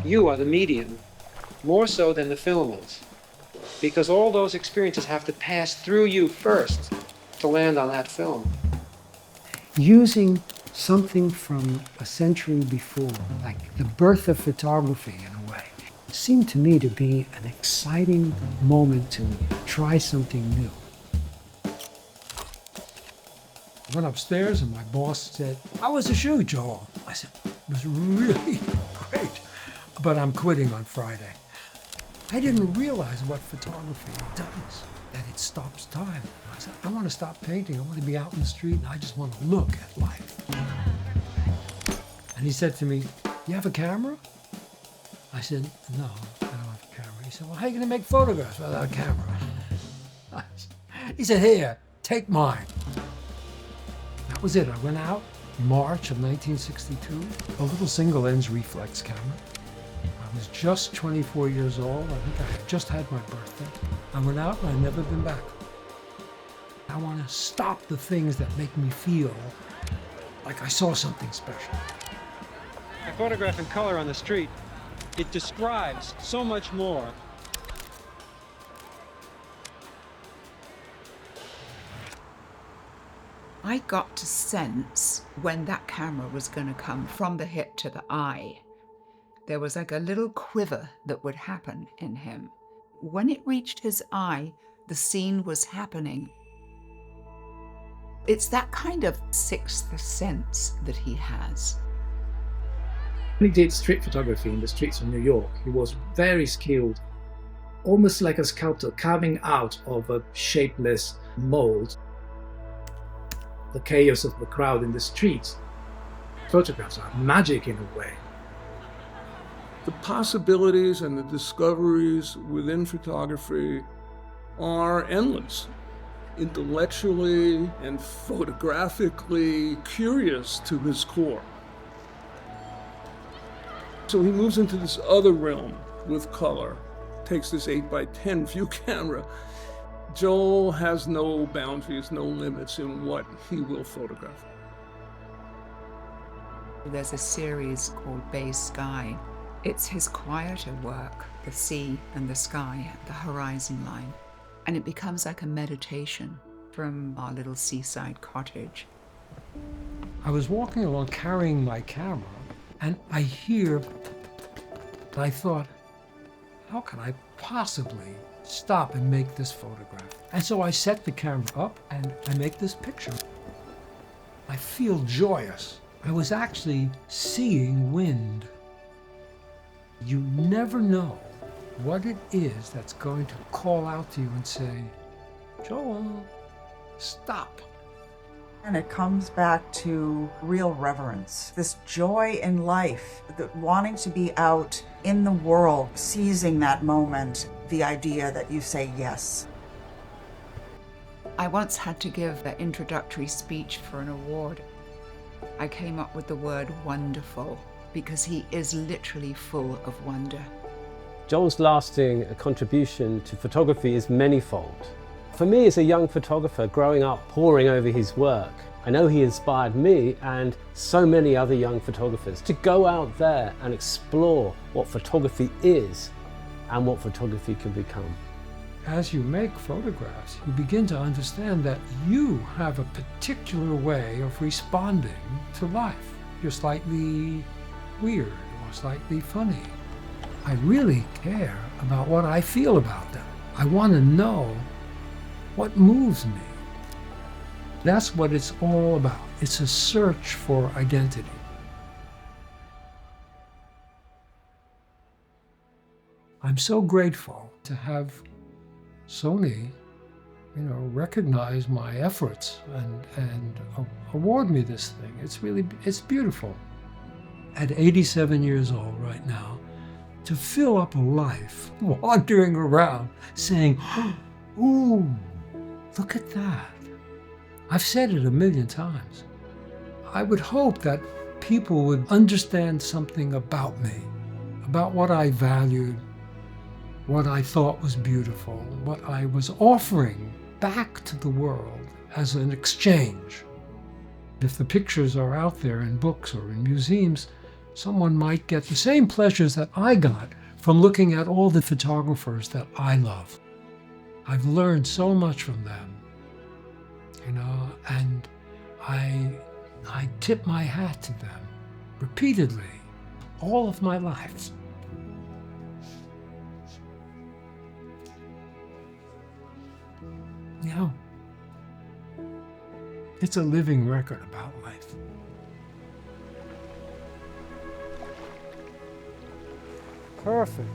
You are the medium, more so than the film is. Because all those experiences have to pass through you first to land on that film. Using something from a century before, like the birth of photography in a way, seemed to me to be an exciting moment to try something new. I went upstairs and my boss said, "How was the shoot, Joel?" I said, "It was really great, but I'm quitting on Friday." I didn't realize what photography does, that it stops time. I said, I want to stop painting. I want to be out in the street and I just want to look at life. And he said to me, "You have a camera?" I said, "No, I don't have a camera." He said, "Well, how are you going to make photographs without a camera?" He said, "Here, take mine." That was it. I went out March of 1962, a little single lens reflex camera. I was just 24 years old. I think I had just had my birthday. I went out and I've never been back. I want to stop the things that make me feel like I saw something special. I photograph in color on the street. It describes so much more. I got to sense when that camera was going to come from the hip to the eye. There was like a little quiver that would happen in him. When it reached his eye, the scene was happening. It's that kind of sixth sense that he has. When he did street photography in the streets of New York, he was very skilled, almost like a sculptor carving out of a shapeless mold the chaos of the crowd in the streets. Photographs are magic in a way. The possibilities and the discoveries within photography are endless. Intellectually and photographically curious to his core. So he moves into this other realm with color, takes this 8x10 view camera. Joel has no boundaries, no limits in what he will photograph. There's a series called Bay Sky. It's his quieter work, the sea and the sky, the horizon line. And it becomes like a meditation from our little seaside cottage. I was walking along carrying my camera and I thought, how can I possibly stop and make this photograph? And so I set the camera up and I make this picture. I feel joyous. I was actually seeing wind. You never know what it is that's going to call out to you and say, "Joel, stop." And it comes back to real reverence, this joy in life, the wanting to be out in the world, seizing that moment, the idea that you say yes. I once had to give an introductory speech for an award. I came up with the word wonderful because he is literally full of wonder. Joel's lasting contribution to photography is manifold. For me as a young photographer growing up poring over his work, I know he inspired me and so many other young photographers to go out there and explore what photography is and what photography can become. As you make photographs, you begin to understand that you have a particular way of responding to life. You're slightly weird or slightly funny. I really care about what I feel about them. I want to know what moves me. That's what it's all about. It's a search for identity. I'm so grateful to have Sony, recognize my efforts and award me this thing. It's beautiful. At 87 years old right now, to fill up a life wandering around saying, "Ooh, look at that." I've said it a million times. I would hope that people would understand something about me, about what I valued, what I thought was beautiful, what I was offering back to the world as an exchange. If the pictures are out there in books or in museums, someone might get the same pleasures that I got from looking at all the photographers that I love. I've learned so much from them, and I tip my hat to them repeatedly all of my life. It's a living record about life. Perfect.